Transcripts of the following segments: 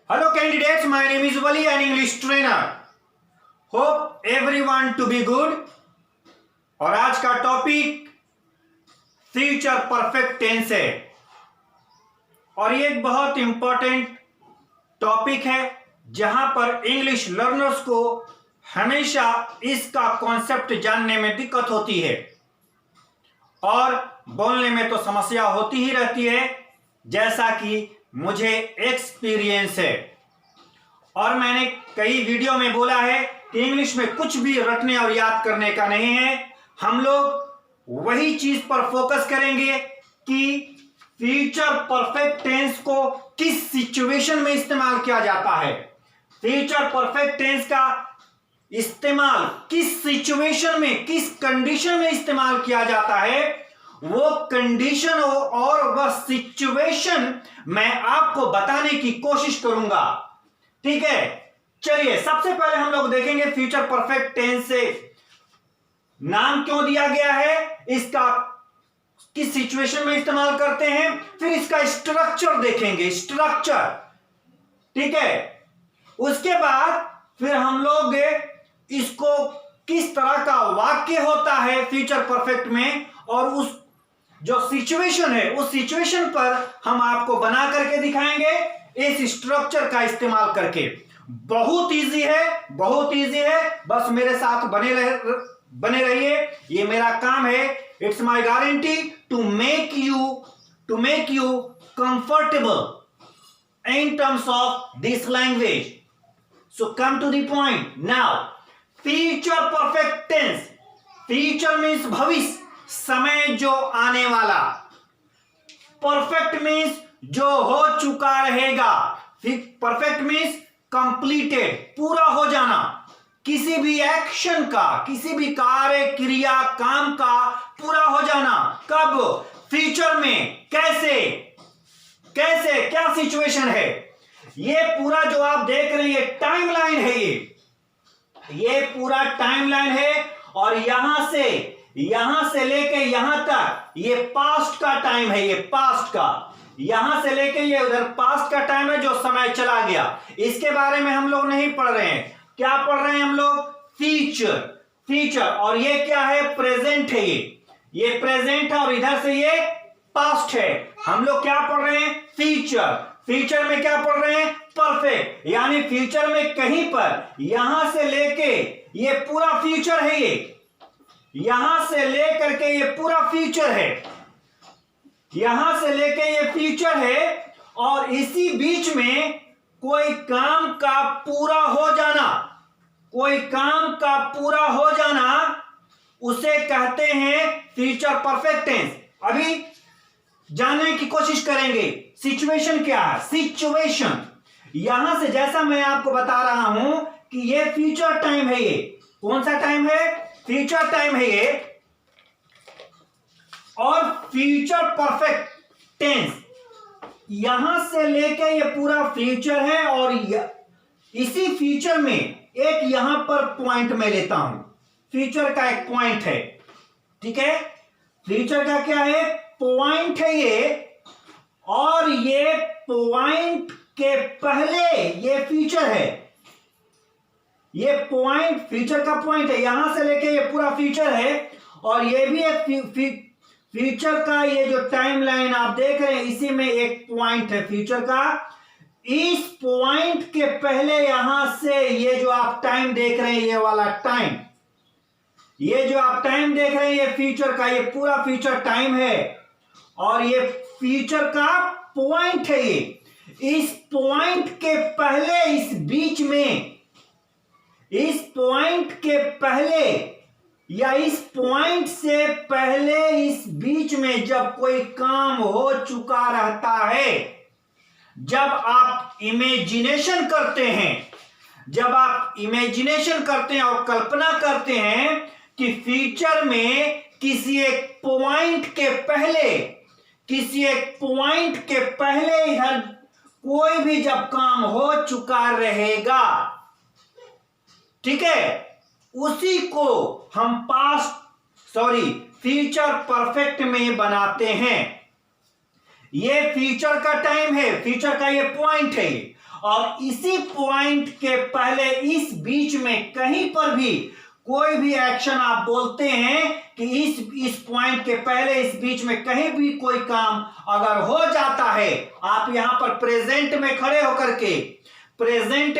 Hello candidates, my name is Wali, an English trainer. Hope everyone to be good. और आज का topic future perfect tense है और ये एक बहुत इंपॉर्टेंट टॉपिक है जहां पर इंग्लिश लर्नर्स को हमेशा इसका कॉन्सेप्ट जानने में दिक्कत होती है और बोलने में तो समस्या होती ही रहती है, जैसा कि मुझे एक्सपीरियंस है। और मैंने कई वीडियो में बोला है कि इंग्लिश में कुछ भी रटने और याद करने का नहीं है। हम लोग वही चीज पर फोकस करेंगे कि फ्यूचर परफेक्ट टेंस को किस सिचुएशन में इस्तेमाल किया जाता है, फ्यूचर परफेक्ट टेंस का इस्तेमाल किस सिचुएशन में, किस कंडीशन में इस्तेमाल किया जाता है, वो कंडीशन और वह सिचुएशन मैं आपको बताने की कोशिश करूंगा। ठीक है, चलिए सबसे पहले हम लोग देखेंगे फ्यूचर परफेक्ट टेंस से नाम क्यों दिया गया है, इसका किस सिचुएशन में इस्तेमाल करते हैं, फिर इसका स्ट्रक्चर देखेंगे, स्ट्रक्चर। ठीक है, उसके बाद फिर हम लोग इसको किस तरह का वाक्य होता है फ्यूचर परफेक्ट में और उस जो सिचुएशन है उस सिचुएशन पर हम आपको बना करके दिखाएंगे इस स्ट्रक्चर का इस्तेमाल करके। बहुत इजी है, बहुत इजी है, बस मेरे साथ बने रहिए, ये मेरा काम है। It's my guarantee to make you comfortable in terms of this language. So come to the point now. Future perfect tense, future means भविष्य, समय जो आने वाला, परफेक्ट मीन्स जो हो चुका रहेगा, परफेक्ट मीन्स कंप्लीटेड, पूरा हो जाना, किसी भी एक्शन का, किसी भी कार्य क्रिया काम का पूरा हो जाना। कब? फ्यूचर में। कैसे कैसे क्या सिचुएशन है? ये पूरा जो आप देख रहे हैं टाइमलाइन है, ये पूरा टाइमलाइन है और यहां से लेके यहां तक ये पास्ट का टाइम है, ये पास्ट का, यहां से लेके ये उधर पास्ट का टाइम है जो समय चला गया। इसके बारे में हम लोग नहीं पढ़ रहे हैं। क्या पढ़ रहे हैं हम लोग? Future, future. और ये क्या है? प्रेजेंट है, ये प्रेजेंट है और इधर से ये पास्ट है। हम लोग क्या पढ़ रहे हैं? फ्यूचर। फ्यूचर में क्या पढ़ रहे हैं? परफेक्ट। यानी फ्यूचर में कहीं पर यहां से लेके ये पूरा फ्यूचर है, ये यहां से लेकर के ये पूरा फ्यूचर है, यहां से लेके ये फ्यूचर है और इसी बीच में कोई काम का पूरा हो जाना, कोई काम का पूरा हो जाना, उसे कहते हैं फ्यूचर परफेक्ट टेंस। अभी जानने की कोशिश करेंगे सिचुएशन क्या है। सिचुएशन यहां से जैसा मैं आपको बता रहा हूं कि ये फ्यूचर टाइम है, ये कौन सा टाइम है? फ्यूचर टाइम है ये। और फ्यूचर परफेक्ट टेंस यहां से लेके ये पूरा फ्यूचर है और इसी फ्यूचर में एक यहां पर पॉइंट मैं लेता हूं, फ्यूचर का एक पॉइंट है। ठीक है, फ्यूचर का क्या है? पॉइंट है ये, और ये पॉइंट के पहले ये फ्यूचर है, ये पॉइंट फ्यूचर का पॉइंट है, यहां से लेके ये पूरा फ्यूचर है और ये भी एक फ्यूचर का ये जो टाइम लाइन आप देख रहे हैं इसी में एक पॉइंट है फ्यूचर का। इस पॉइंट के पहले यहां से ये जो आप टाइम देख रहे हैं, ये वाला टाइम, ये जो आप टाइम देख रहे हैं ये फ्यूचर का, ये पूरा फ्यूचर टाइम है और ये फ्यूचर का पॉइंट है। ये इस पॉइंट के पहले, इस बीच में, इस पॉइंट के पहले या इस पॉइंट से पहले इस बीच में जब कोई काम हो चुका रहता है, जब आप इमेजिनेशन करते हैं, जब आप इमेजिनेशन करते हैं और कल्पना करते हैं कि फ्यूचर में किसी एक पॉइंट के पहले, किसी एक पॉइंट के पहले इधर कोई भी जब काम हो चुका रहेगा, ठीक है, उसी को हम फ्यूचर परफेक्ट में बनाते हैं। ये फ्यूचर का टाइम है, फ्यूचर का ये पॉइंट है और इसी पॉइंट के पहले इस बीच में कहीं पर भी कोई भी एक्शन आप बोलते हैं कि इस पॉइंट के पहले इस बीच में कहीं भी कोई काम अगर हो जाता है, आप यहां पर प्रेजेंट में खड़े होकर के प्रेजेंट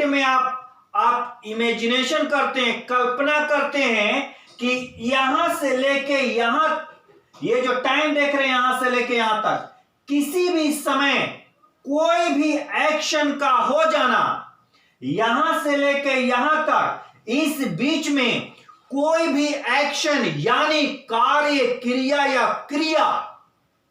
में आप इमेजिनेशन करते हैं, कल्पना करते हैं कि यहां से लेके यहां, ये जो टाइम देख रहे हैं यहां से लेके यहां तक, किसी भी समय कोई भी एक्शन का हो जाना, यहां से लेके यहां तक इस बीच में कोई भी एक्शन यानी कार्य क्रिया या क्रिया,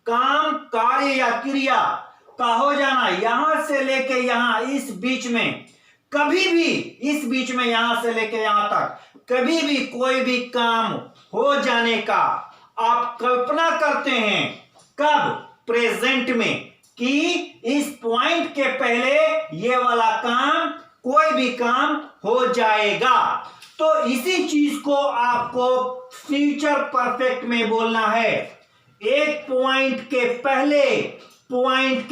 काम कार्य या क्रिया का हो जाना, यहां से लेके यहां इस बीच में कभी भी, इस बीच में यहां से लेके यहां तक कभी भी कोई भी काम हो जाने का आप कल्पना करते हैं। कब? प्रेजेंट में, कि इस पॉइंट के पहले ये वाला काम, कोई भी काम हो जाएगा। तो इसी चीज को आपको फ्यूचर परफेक्ट में बोलना है। एक पॉइंट के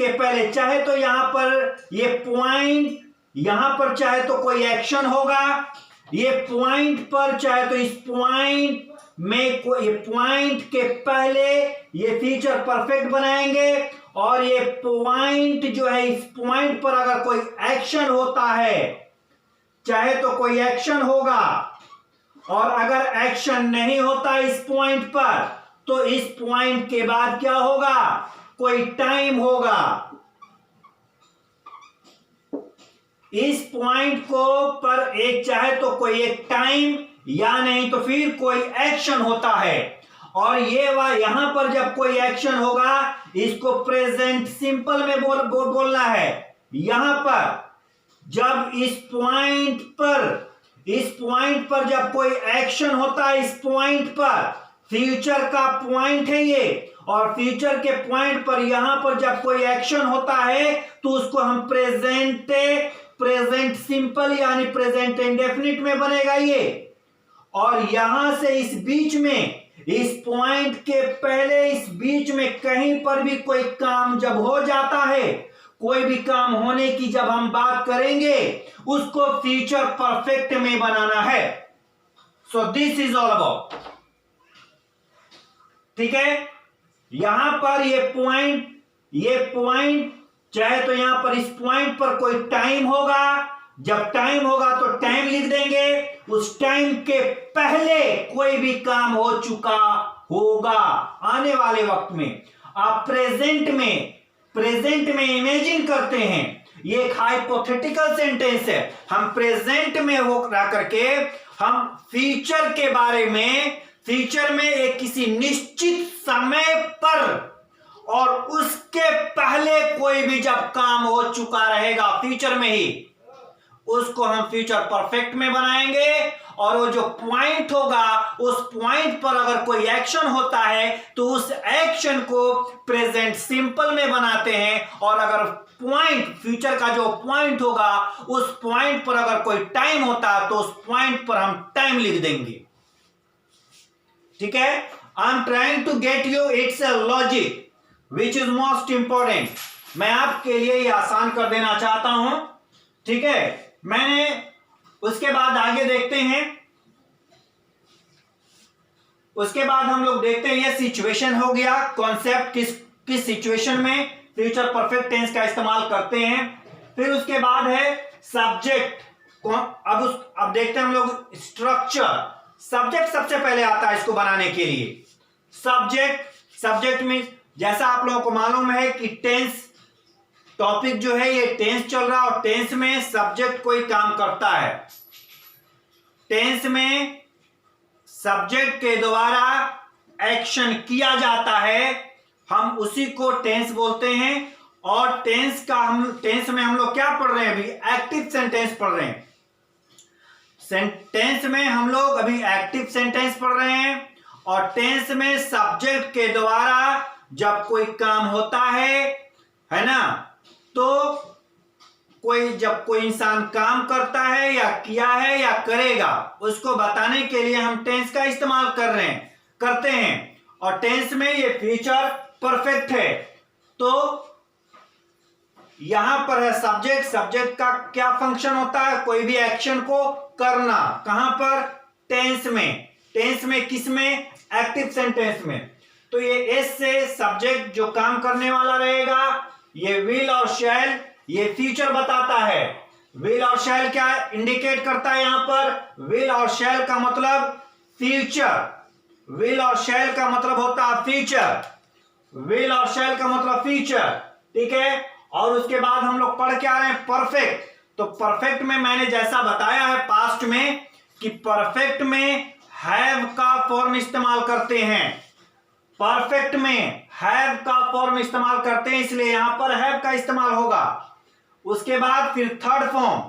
पहले चाहे तो यहां पर ये पॉइंट, यहां पर चाहे तो कोई एक्शन होगा, ये पॉइंट पर चाहे तो इस पॉइंट में कोई, पॉइंट के पहले ये फ्यूचर परफेक्ट बनाएंगे, और ये पॉइंट जो है, इस पॉइंट पर अगर कोई एक्शन होता है, चाहे तो कोई एक्शन होगा, और अगर एक्शन नहीं होता इस पॉइंट पर, तो इस पॉइंट के बाद क्या होगा? कोई टाइम होगा। इस पॉइंट को पर एक चाहे तो कोई एक टाइम, या नहीं तो फिर कोई एक्शन होता है, और ये यहां पर जब कोई एक्शन होगा, इसको प्रेजेंट सिंपल में बोलना है। यहां पर जब इस पॉइंट पर जब कोई एक्शन होता है, इस पॉइंट पर, फ्यूचर का पॉइंट है ये, और फ्यूचर के पॉइंट पर यहां पर जब कोई एक्शन होता है तो उसको हम प्रेजेंट सिंपल यानी प्रेजेंट इंडेफिनिट में बनेगा ये। और यहां से इस बीच में, इस पॉइंट के पहले इस बीच में कहीं पर भी कोई काम जब हो जाता है, कोई भी काम होने की जब हम बात करेंगे, उसको फ्यूचर परफेक्ट में बनाना है। So this is all about, ठीक है। यहां पर ये पॉइंट चाहे तो यहां पर इस पॉइंट पर कोई टाइम होगा, जब टाइम होगा तो टाइम लिख देंगे, उस टाइम के पहले कोई भी काम हो चुका होगा आने वाले वक्त में। आप प्रेजेंट में इमेजिन करते हैं, ये एक हाइपोथेटिकल सेंटेंस है। हम प्रेजेंट में हो करके हम फ्यूचर के बारे में, फ्यूचर में एक किसी निश्चित समय पर और उसके पहले कोई भी जब काम हो चुका रहेगा फ्यूचर में ही, उसको हम फ्यूचर परफेक्ट में बनाएंगे। और वो जो पॉइंट होगा, उस पॉइंट पर अगर कोई एक्शन होता है तो उस एक्शन को प्रेजेंट सिंपल में बनाते हैं। और अगर पॉइंट, फ्यूचर का जो पॉइंट होगा, उस पॉइंट पर अगर कोई टाइम होता तो उस पॉइंट पर हम टाइम लिख देंगे, ठीक है। I am trying to get you, it's a logic which is most important. मैं आपके लिए ये आसान कर देना चाहता हूं, ठीक है। मैंने उसके बाद आगे देखते हैं, उसके बाद हम लोग देखते हैं ये सिचुएशन हो गया, कॉन्सेप्ट किस सिचुएशन में फ्यूचर परफेक्ट टेंस का इस्तेमाल करते हैं। फिर उसके बाद है सब्जेक्ट। अब देखते हैं हम लोग स्ट्रक्चर। सब्जेक्ट सबसे पहले आता है इसको बनाने के लिए। सब्जेक्ट में जैसा आप लोगों को मालूम है कि टेंस टॉपिक जो है ये टेंस चल रहा है, और टेंस में सब्जेक्ट कोई काम करता है। टेंस में सब्जेक्ट के द्वारा एक्शन किया जाता है, हम उसी को टेंस बोलते हैं। और टेंस में हम लोग क्या पढ़ रहे हैं अभी? एक्टिव सेंटेंस पढ़ रहे हैं। टेंस में हम लोग अभी एक्टिव सेंटेंस पढ़ रहे हैं। और टेंस में सब्जेक्ट के द्वारा जब कोई काम होता है ना, तो जब कोई इंसान काम करता है या किया है या करेगा, उसको बताने के लिए हम टेंस का इस्तेमाल करते हैं। और टेंस में ये फ्यूचर परफेक्ट है। तो यहां पर है सब्जेक्ट। सब्जेक्ट का क्या फंक्शन होता है? कोई भी एक्शन को करना। कहां पर? टेंस में। टेंस में किस में? एक्टिव सेंटेंस में। तो ये एस से सब्जेक्ट जो काम करने वाला रहेगा, ये विल और शैल, ये फ्यूचर बताता है। विल और शैल क्या इंडिकेट करता है? यहां पर विल और शैल का मतलब फ्यूचर। विल और शैल का मतलब होता है फ्यूचर। विल और शैल का मतलब फ्यूचर, ठीक है। और उसके बाद हम लोग पढ़ के आ रहे हैं परफेक्ट। तो परफेक्ट में मैंने जैसा बताया है पास्ट में कि परफेक्ट में हैव का फॉर्म इस्तेमाल करते हैं। परफेक्ट में हैव का फॉर्म इस्तेमाल करते हैं, इसलिए यहां पर हैव का इस्तेमाल होगा। उसके बाद फिर थर्ड फॉर्म।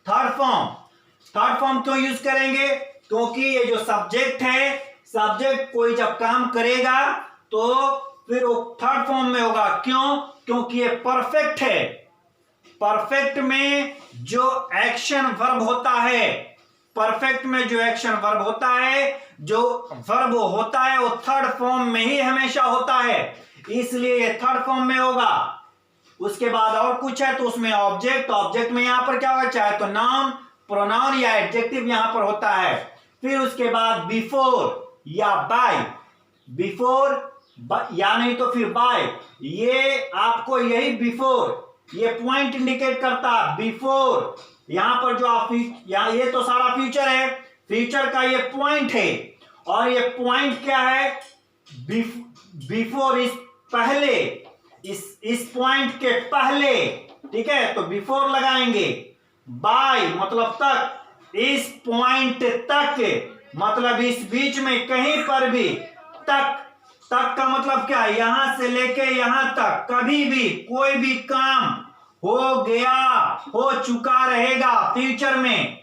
थर्ड फॉर्म क्यों यूज करेंगे? क्योंकि ये जो सब्जेक्ट है, सब्जेक्ट कोई जब काम करेगा तो फिर वो थर्ड फॉर्म में होगा। क्यों? क्योंकि ये परफेक्ट है। परफेक्ट में जो एक्शन वर्ब होता है, परफेक्ट में जो एक्शन वर्ब होता है, जो वर्ब होता है, वो थर्ड फॉर्म में ही हमेशा होता है, इसलिए ये थर्ड फॉर्म में होगा। उसके बाद और कुछ है तो उसमें ऑब्जेक्ट। ऑब्जेक्ट में यहां पर क्या होगा? चाहे तो नाउन, प्रोनाउन या एडजेक्टिव यहां पर होता है। फिर उसके बाद बिफोर या बाय। बिफोर या नहीं तो फिर बाय। ये आपको यही बिफोर, ये पॉइंट इंडिकेट करता है। बिफोर यहां पर जो आप यहां, ये तो सारा फ्यूचर है, फ्यूचर का ये पॉइंट है। और ये पॉइंट क्या है? बिफोर, इस पहले, इस पॉइंट के पहले, ठीक है। तो बिफोर लगाएंगे। बाय मतलब तक, इस पॉइंट तक मतलब इस बीच में कहीं पर भी। तक का मतलब क्या है? यहां से लेके यहां तक कभी भी कोई भी काम हो गया, हो चुका रहेगा फ्यूचर में,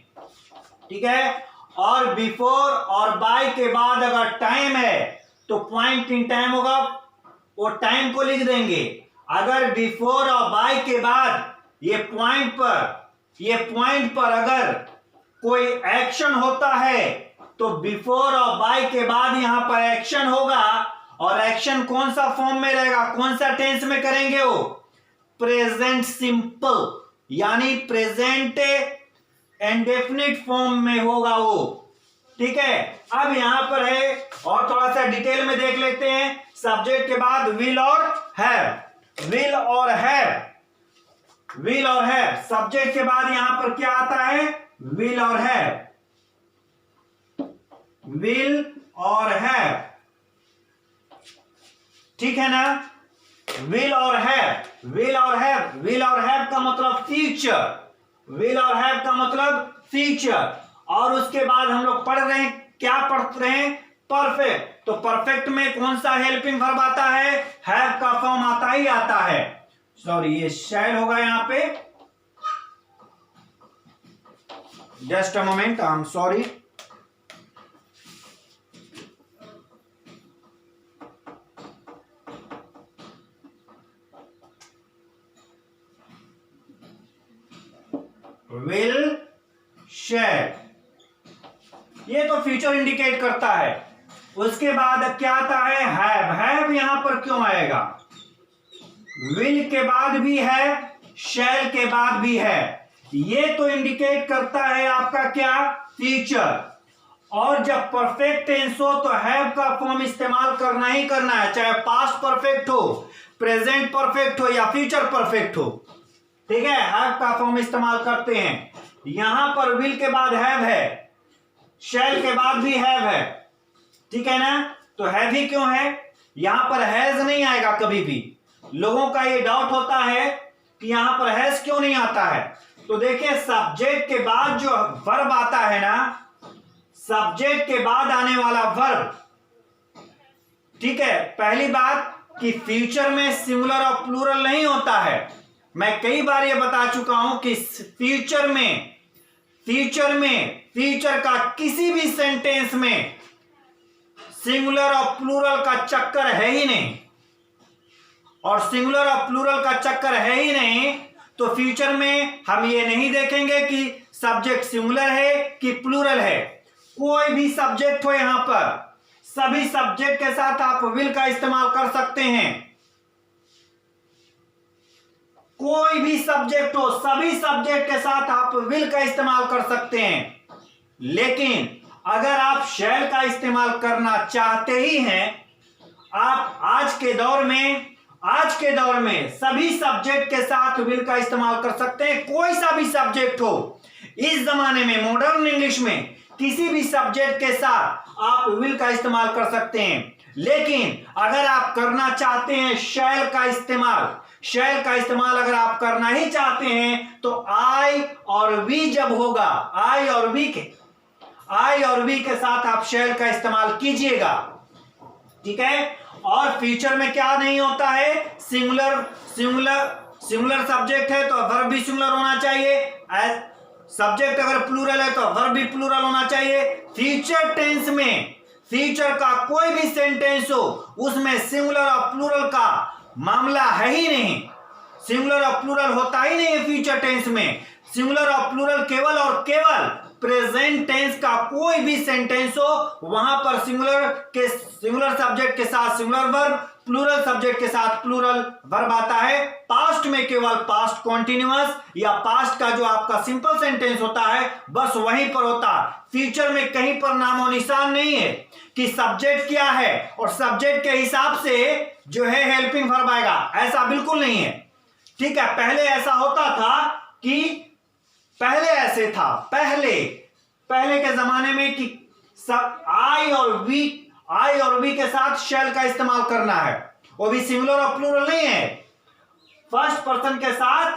ठीक है। और बिफोर और बाय के बाद अगर टाइम है तो पॉइंट इन टाइम होगा, वो टाइम को लिख देंगे। अगर बिफोर और बाय के बाद ये पॉइंट पर अगर कोई एक्शन होता है तो बिफोर और बाय के बाद यहां पर एक्शन होगा। और एक्शन कौन सा फॉर्म में रहेगा? कौन सा टेंस में करेंगे? वो प्रेजेंट सिंपल, यानी प्रेजेंट इंडेफिनिट फॉर्म में होगा वो, ठीक है। अब यहां पर है और थोड़ा सा डिटेल में देख लेते हैं। सब्जेक्ट के बाद विल और हैव। विल और हैव, विल और हैव। सब्जेक्ट के बाद यहां पर क्या आता है? विल और हैव। विल और हैव, ठीक है ना। विल और हैव, विल और हैव, विल और हैव का मतलब फ्यूचर। विल और हैव का मतलब फ्यूचर। और उसके बाद हम लोग पढ़ रहे हैं, क्या पढ़ रहे हैं? परफेक्ट। तो परफेक्ट में कौन सा हेल्पिंग वर्ब आता है? हैव का फॉर्म आता ही आता है। सॉरी, ये शैल होगा यहां पे। Just a moment, I am sorry. Will, shall, ये तो फ्यूचर इंडिकेट करता है। उसके बाद क्या आता है? हैव। हैव यहां पर क्यों आएगा? विल के बाद भी है, शैल के बाद भी है। ये तो इंडिकेट करता है आपका क्या? फ्यूचर। और जब परफेक्ट टेंस हो तो हैव का फॉर्म इस्तेमाल करना ही करना है, चाहे पास्ट परफेक्ट हो, प्रेजेंट परफेक्ट हो या फ्यूचर परफेक्ट हो, ठीक है। हैव का फॉर्म इस्तेमाल करते हैं। यहां पर विल के बाद हैव है, शैल के बाद भी हैव है, ठीक है ना। तो हैव ही क्यों है? यहां पर हैज नहीं आएगा कभी भी। लोगों का ये डाउट होता है कि यहां पर हैज क्यों नहीं आता है। तो देखिए, सब्जेक्ट के बाद जो वर्ब आता है ना, सब्जेक्ट के बाद आने वाला वर्ब, ठीक है। पहली बात कि फ्यूचर में सिंगुलर और प्लूरल नहीं होता है। मैं कई बार ये बता चुका हूं कि फ्यूचर का किसी भी सेंटेंस में सिंगुलर और प्लूरल का चक्कर है ही नहीं। और सिंगुलर और प्लूरल का चक्कर है ही नहीं तो फ्यूचर में हम ये नहीं देखेंगे कि सब्जेक्ट सिंगुलर है कि प्लूरल है। कोई भी सब्जेक्ट हो, यहां पर सभी सब्जेक्ट के साथ आप विल का इस्तेमाल कर सकते हैं। कोई भी सब्जेक्ट हो, सभी सब्जेक्ट के साथ आप विल का इस्तेमाल कर सकते हैं। लेकिन अगर आप शैल का इस्तेमाल करना चाहते ही हैं, आप आज के दौर में सभी सब्जेक्ट के साथ विल का इस्तेमाल कर सकते हैं। कोई सा भी सब्जेक्ट हो, इस जमाने में मॉडर्न इंग्लिश में किसी भी सब्जेक्ट के साथ आप विल का इस्तेमाल कर सकते हैं। लेकिन अगर आप करना चाहते हैं शैल का इस्तेमाल अगर आप करना ही चाहते हैं तो आई और वी जब होगा, आई और वी के साथ आप शैल का इस्तेमाल कीजिएगा, ठीक है। और फ्यूचर में क्या नहीं होता है, सिंगुलर सब्जेक्ट है तो वर्ब भी सिंगुलर होना चाहिए, सब्जेक्ट अगर प्लूरल है तो वर्ब भी प्लूरल होना चाहिए। फ्यूचर टेंस में फ्यूचर का कोई भी सेंटेंस हो, उसमें सिंगुलर और प्लूरल का मामला है ही नहीं, सिंगुलर और प्लूरल होता ही नहीं है। फ्यूचर टेंस में सिंगुलर और प्लूरल केवल और केवल प्रेजेंट टेंस का कोई भी सेंटेंस हो, वहां पर सिंगुलर सब्जेक्ट के साथ सिंगुलर वर्ब, प्लूरल सब्जेक्ट के साथ प्लूरल वर्ब आता है। पास्ट में केवल पास्ट कॉन्टिन्यूअस या पास्ट का जो आपका सिंपल सेंटेंस होता है बस वहीं पर होता है। फ्यूचर में कहीं पर नामो निशान नहीं है कि सब्जेक्ट क्या है और सब्जेक्ट के हिसाब से जो है हेल्पिंग वर्ब आएगा, ऐसा बिल्कुल नहीं है, ठीक है। पहले ऐसा होता था कि पहले के जमाने में कि सब आई और वी के साथ शैल का इस्तेमाल करना है, वो भी सिंगुलर और प्लूरल नहीं है, फर्स्ट पर्सन के साथ,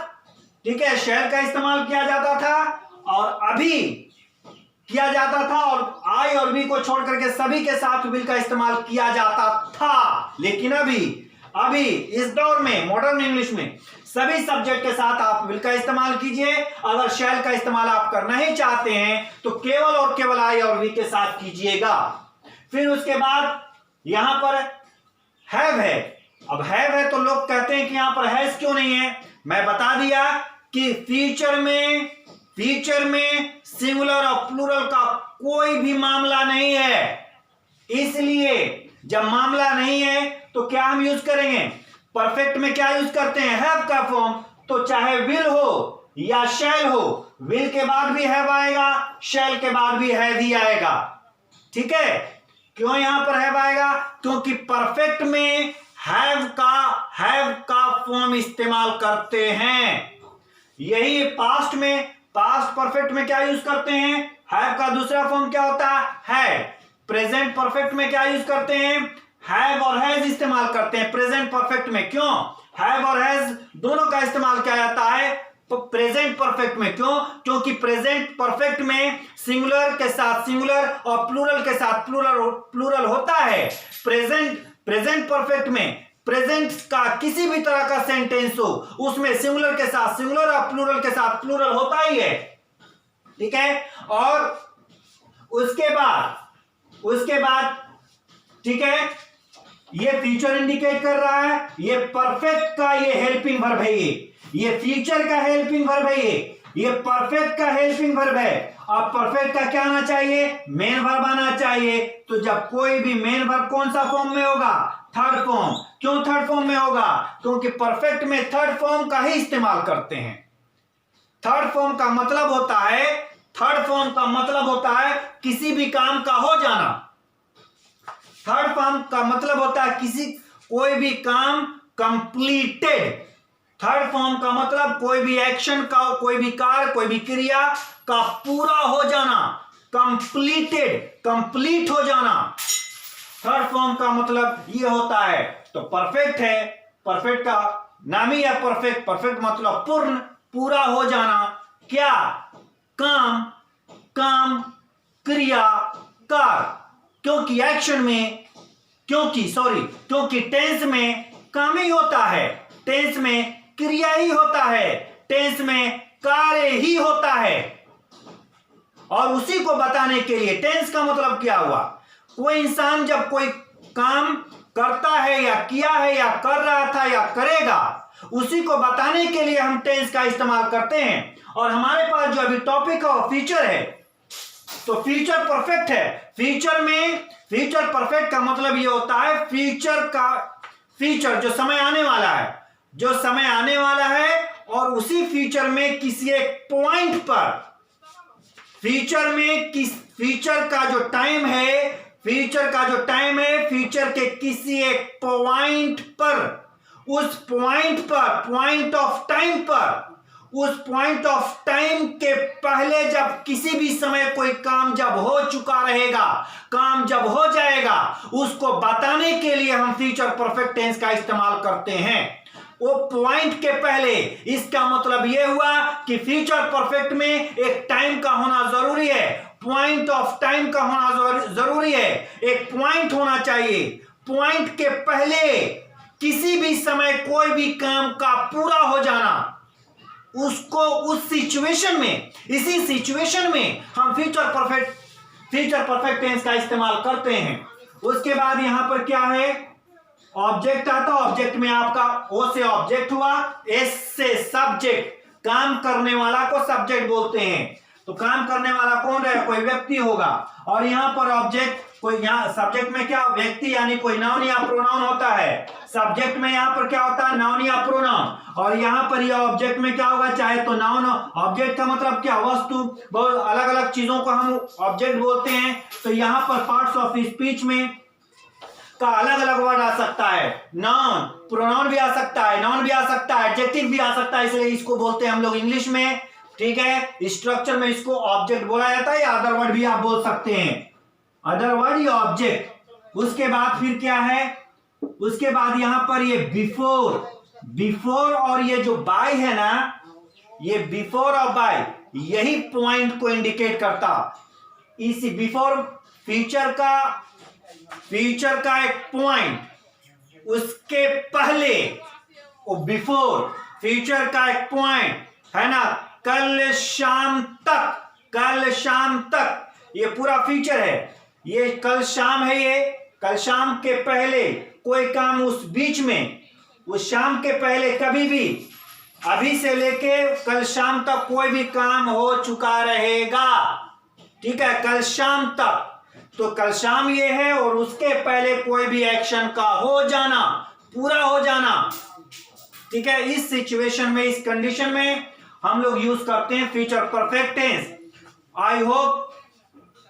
ठीक है, शैल का इस्तेमाल किया जाता था और अभी किया जाता था, और आई और वी को छोड़ करके सभी के साथ विल का इस्तेमाल किया जाता था। लेकिन अभी इस दौर में मॉडर्न इंग्लिश में सभी सब्जेक्ट के साथ आप विल का इस्तेमाल कीजिए। अगर शैल का इस्तेमाल आप करना ही चाहते हैं तो केवल और केवल आई और वी के साथ कीजिएगा। फिर उसके बाद यहां पर हैव है। अब हैव है तो लोग कहते हैं कि यहां पर हैज क्यों नहीं है। मैं बता दिया कि फ्यूचर में सिंगुलर और प्लूरल का कोई भी मामला नहीं है, इसलिए जब मामला नहीं है तो क्या हम यूज करेंगे, परफेक्ट में क्या यूज करते हैं, हैव का फॉर्म। तो चाहे विल हो या शैल हो, विल के बाद भी हैव आएगा, शैल के बाद भी हैव ही आएगा, ठीक है। क्यों यहां पर हैव आएगा, क्योंकि परफेक्ट में हैव का फॉर्म इस्तेमाल करते हैं। यही पास्ट परफेक्ट में क्या यूज करते हैं, हैव का दूसरा फॉर्म क्या होता है। प्रेजेंट परफेक्ट में क्या यूज करते हैं, हैव और हैज इस्तेमाल करते हैं प्रेजेंट परफेक्ट में। क्यों, हैव और हैज दोनों का इस्तेमाल किया जाता है प्रेजेंट परफेक्ट में। क्यों, क्योंकि प्रेजेंट परफेक्ट में सिंगुलर के साथ सिंगुलर और प्लूरल के साथ प्लूरल होता है। प्रेजेंट परफेक्ट में प्रेजेंट का किसी भी तरह का सेंटेंस हो, उसमें सिंगुलर के साथ सिंगुलर और प्लूरल के साथ प्लूरल होता ही है, ठीक है। और उसके बाद ठीक है, ये फ्यूचर इंडिकेट कर रहा है, ये परफेक्ट का ये हेल्पिंग वर्ब है, ये फ्यूचर का हेल्पिंग वर्ब है, ये परफेक्ट का हेल्पिंग वर्ब है। अब परफेक्ट का क्या आना चाहिए, मेन वर्ब आना चाहिए। तो जब कोई भी मेन वर्ब कौन सा फॉर्म में होगा, थर्ड फॉर्म। क्यों थर्ड फॉर्म में होगा, क्योंकि परफेक्ट में थर्ड फॉर्म का ही इस्तेमाल करते हैं। थर्ड फॉर्म का मतलब होता है किसी भी काम का हो जाना। थर्ड फॉर्म का मतलब होता है कोई भी काम कंप्लीटेड। थर्ड फॉर्म का मतलब कोई भी एक्शन का, कोई भी कार्य, कोई भी क्रिया का पूरा हो जाना, कंप्लीट हो जाना। थर्ड फॉर्म का मतलब ये होता है। तो परफेक्ट है, परफेक्ट का नाम ही है परफेक्ट। परफेक्ट मतलब पूर्ण, पूरा हो जाना। क्या, काम, क्रिया, कार्य। क्योंकि टेंस में काम ही होता है, टेंस में क्रिया ही होता है, टेंस में कार्य ही होता है। और उसी को बताने के लिए टेंस का मतलब क्या हुआ, कोई इंसान जब कोई काम करता है या किया है या कर रहा था या करेगा, उसी को बताने के लिए हम टेंस का इस्तेमाल करते हैं। और हमारे पास जो अभी टॉपिक है वो फ्यूचर है, तो फ्यूचर परफेक्ट है। फ्यूचर परफेक्ट का मतलब ये होता है फ्यूचर जो समय आने वाला है और उसी फ्यूचर में किसी एक पॉइंट पर, फ्यूचर का जो टाइम है, फ्यूचर के किसी एक पॉइंट पर, उस पॉइंट पर, पॉइंट ऑफ टाइम पर, उस पॉइंट ऑफ टाइम के पहले जब किसी भी समय कोई काम जब हो चुका रहेगा, काम जब हो जाएगा, उसको बताने के लिए हम फ्यूचर परफेक्ट टेंस का इस्तेमाल करते हैं। वो पॉइंट के पहले, इसका मतलब यह हुआ कि फ्यूचर परफेक्ट में एक टाइम का होना जरूरी है, पॉइंट ऑफ टाइम का होना जरूरी है, एक पॉइंट होना चाहिए। पॉइंट के पहले किसी भी समय कोई भी काम का पूरा हो जाना, उसको उस सिचुएशन में, इसी सिचुएशन में हम फ्यूचर परफेक्ट टेंस का इस्तेमाल करते हैं। उसके बाद यहां पर क्या है, ऑब्जेक्ट आता, ऑब्जेक्ट में आपका ओ से ऑब्जेक्ट हुआ, एस से सब्जेक्ट, काम करने वाला को सब्जेक्ट बोलते हैं। तो काम करने वाला कौन रहेगा, कोई व्यक्ति होगा, और यहां पर ऑब्जेक्ट, कोई यहां सब्जेक्ट में क्या, व्यक्ति यानी कोई नाउन या प्रोनाउन होता है। सब्जेक्ट में यहां पर क्या होता है, नाउन या प्रोनाउन, और यहां पर यह ऑब्जेक्ट में क्या होगा, चाहे तो नाउन। ऑब्जेक्ट का मतलब क्या, वस्तु, बहुत अलग अलग चीजों को हम ऑब्जेक्ट बोलते हैं। तो यहां पर पार्ट्स ऑफ स्पीच में का अलग अलग वर्ड आ सकता है, नाउन, प्रोनाउन भी आ सकता है, नाउन भी आ सकता है, एडजेक्टिव भी आ सकता है, इसलिए इसको बोलते हैं हम लोग इंग्लिश में, ठीक है। स्ट्रक्चर में इसको ऑब्जेक्ट बोला जाता है, या अदर वर्ड भी आप बोल सकते हैं, अदर वर्ड या ऑब्जेक्ट। उसके बाद फिर क्या है, उसके बाद यहां पर ये बिफोर और ये जो बाय है ना, ये बिफोर और बाय, यही पॉइंट को इंडिकेट करता। इस बिफोर फ्यूचर का एक पॉइंट, उसके पहले वो बिफोर फ्यूचर का एक पॉइंट है ना, कल शाम तक ये पूरा फ्यूचर है, ये कल शाम है, ये कल शाम के पहले कोई काम, उस बीच में, उस शाम के पहले कभी भी, अभी से लेके कल शाम तक कोई भी काम हो चुका रहेगा, ठीक है, कल शाम तक। तो कल शाम ये है, और उसके पहले कोई भी एक्शन का हो जाना, पूरा हो जाना, ठीक है। इस सिचुएशन में, इस कंडीशन में हम लोग यूज करते हैं future perfect tense. I hope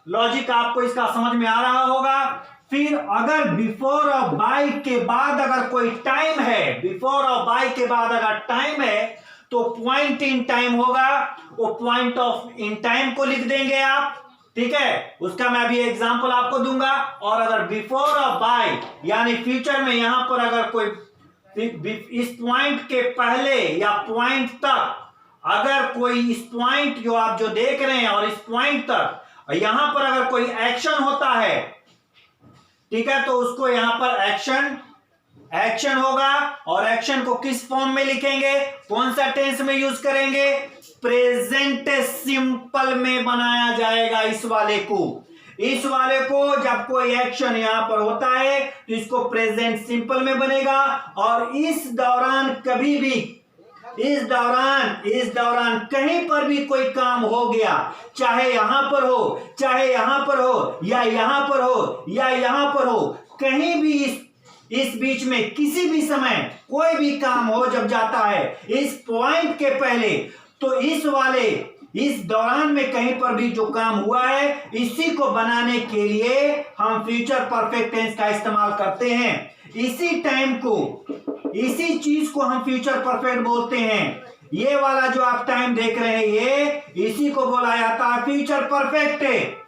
logic आपको इसका समझ में आ रहा होगा। फिर अगर बिफोर और बाय के बाद अगर कोई टाइम है, बिफोर और बाय के बाद अगर टाइम है, तो पॉइंट इन टाइम होगा, वो पॉइंट ऑफ इन टाइम को लिख देंगे आप, ठीक है। उसका मैं अभी एग्जांपल आपको दूंगा। और अगर बिफोर और बाय यानी फ्यूचर में यहां पर अगर कोई इस पॉइंट के पहले या पॉइंट तक, अगर कोई इस पॉइंट जो आप जो देख रहे हैं और इस पॉइंट तक यहां पर अगर कोई एक्शन होता है, ठीक है, तो उसको यहां पर एक्शन होगा। और एक्शन को किस फॉर्म में लिखेंगे, कौन सा टेंस में यूज करेंगे, प्रेजेंट सिंपल में बनाया जाएगा। इस वाले को जब कोई एक्शन यहां पर होता है तो इसको प्रेजेंट सिंपल में बनेगा। और इस दौरान कभी भी, इस दौरान कहीं पर भी कोई काम हो गया, चाहे यहां पर हो, चाहे यहां पर हो, या यहां पर हो, या यहां पर हो, कहीं भी इस बीच में किसी भी समय कोई भी काम हो जब जाता है इस पॉइंट के पहले, तो इस दौरान में कहीं पर भी जो काम हुआ है, इसी को बनाने के लिए हम फ्यूचर परफेक्ट टेंस का इस्तेमाल करते हैं। इसी टाइम को, इसी चीज को हम फ्यूचर परफेक्ट बोलते हैं। ये वाला जो आप टाइम देख रहे हैं, ये इसी को बोला जाता है फ्यूचर परफेक्ट,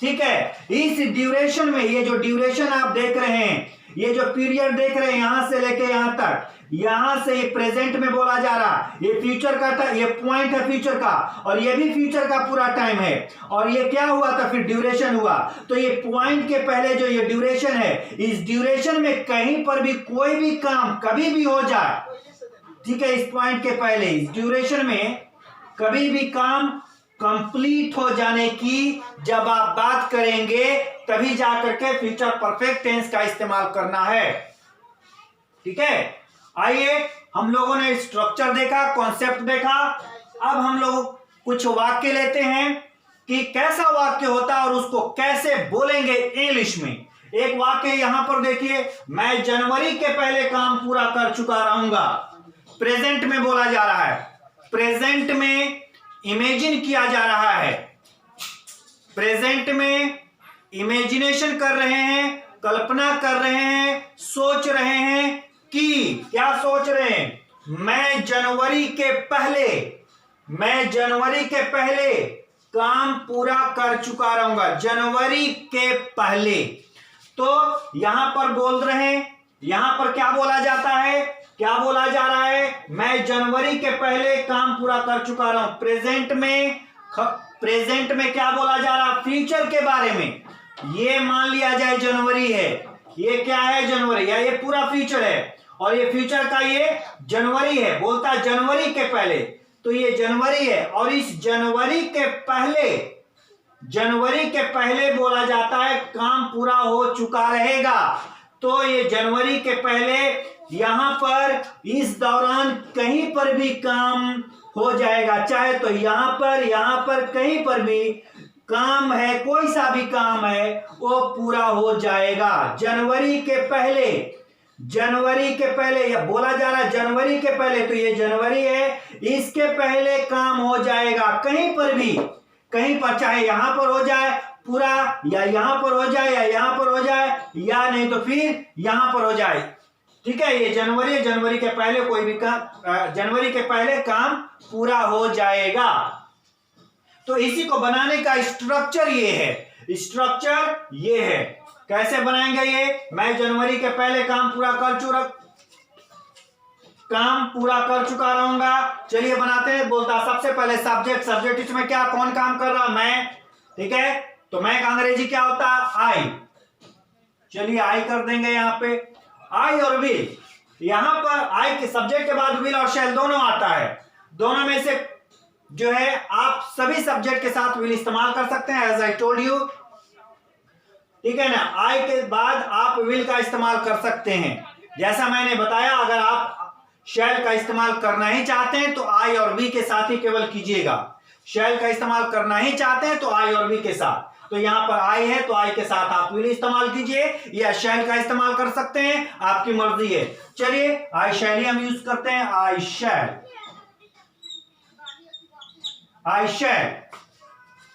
ठीक है। इस ड्यूरेशन में, ये जो ड्यूरेशन आप देख रहे हैं, ये जो पीरियड देख रहे हैं, यहां से लेके यहां तक, यहां से ये प्रेजेंट में बोला जा रहा, ये फ्यूचर का, ये पॉइंट है फ्यूचर का, और ये भी फ्यूचर का पूरा टाइम है। और ये क्या हुआ था, फिर ड्यूरेशन हुआ। तो ये पॉइंट के पहले जो ये ड्यूरेशन है, इस ड्यूरेशन में कहीं पर भी कोई भी काम कभी भी हो जाए, ठीक है, इस पॉइंट के पहले इस ड्यूरेशन में कभी भी काम कंप्लीट हो जाने की जब आप बात करेंगे, तभी जाकर के फ्यूचर परफेक्ट टेंस का इस्तेमाल करना है, ठीक है। आइए, हम लोगों ने स्ट्रक्चर देखा, कॉन्सेप्ट देखा। अब हम लोग कुछ वाक्य लेते हैं कि कैसा वाक्य होता है और उसको कैसे बोलेंगे इंग्लिश में। एक वाक्य यहां पर देखिए, मैं जनवरी के पहले काम पूरा कर चुका रहूंगा, प्रेजेंट में बोला जा रहा है, प्रेजेंट में इमेजिन किया जा रहा है, प्रेजेंट में इमेजिनेशन कर रहे हैं, कल्पना कर रहे हैं, सोच रहे हैं कि क्या सोच रहे हैं, मैं जनवरी के पहले काम पूरा कर चुका रहूंगा, जनवरी के पहले। तो यहां पर बोल रहे हैं, यहां पर क्या बोला जाता है, क्या बोला जा रहा है, मैं जनवरी के पहले काम पूरा कर चुका रहा हूं। प्रेजेंट में क्या बोला जा रहा है, फ्यूचर के बारे में। ये मान लिया जाए जनवरी है, ये क्या है, जनवरी, या ये पूरा फ्यूचर है और ये फ्यूचर का ये जनवरी है, बोलता है जनवरी के पहले, तो ये जनवरी है। और इस जनवरी के पहले बोला जाता है काम पूरा हो चुका रहेगा। तो ये जनवरी के पहले यहां पर इस दौरान कहीं पर भी काम हो जाएगा, चाहे तो यहां पर कहीं पर भी काम है, कोई सा भी काम है वो पूरा हो जाएगा जनवरी के पहले। यह बोला जा रहा है जनवरी के पहले, तो ये जनवरी है, इसके पहले काम हो जाएगा कहीं पर भी, कहीं पर, चाहे यहां पर हो जाए पूरा, या यहां पर हो जाए, या यहां पर हो जाए, या नहीं तो फिर यहां पर हो जाए। ठीक है, ये जनवरी के पहले कोई भी काम, जनवरी के पहले काम पूरा हो जाएगा। तो इसी को बनाने का स्ट्रक्चर ये है, स्ट्रक्चर ये है। कैसे बनाएंगे ये, मैं जनवरी के पहले काम पूरा कर चुका रहूंगा। चलिए बनाते हैं। बोलता सबसे पहले सब्जेक्ट, इसमें क्या, कौन काम कर रहा, मैं। ठीक है, तो मैं का अंग्रेजी क्या होता है, आई। चलिए आई कर देंगे यहां पे, आई और विल। यहां पर आई के सब्जेक्ट के बाद विल और शैल दोनों आता है। दोनों में से जो है आप सभी सब्जेक्ट के साथ विल इस्तेमाल कर सकते हैं, एज आई टोल्ड यू। ठीक है ना, आई के बाद आप विल का इस्तेमाल कर सकते हैं। जैसा मैंने बताया, अगर आप शैल का इस्तेमाल करना ही चाहते हैं तो आई और वी के साथ ही केवल कीजिएगा। शैल का इस्तेमाल करना ही चाहते हैं तो आई और वी के साथ, तो यहां पर आई है तो आई के साथ आप विल इस्तेमाल कीजिए, या शैल का इस्तेमाल कर सकते हैं, आपकी मर्जी है। चलिए आई शैल ही हम यूज करते हैं, आई शैल।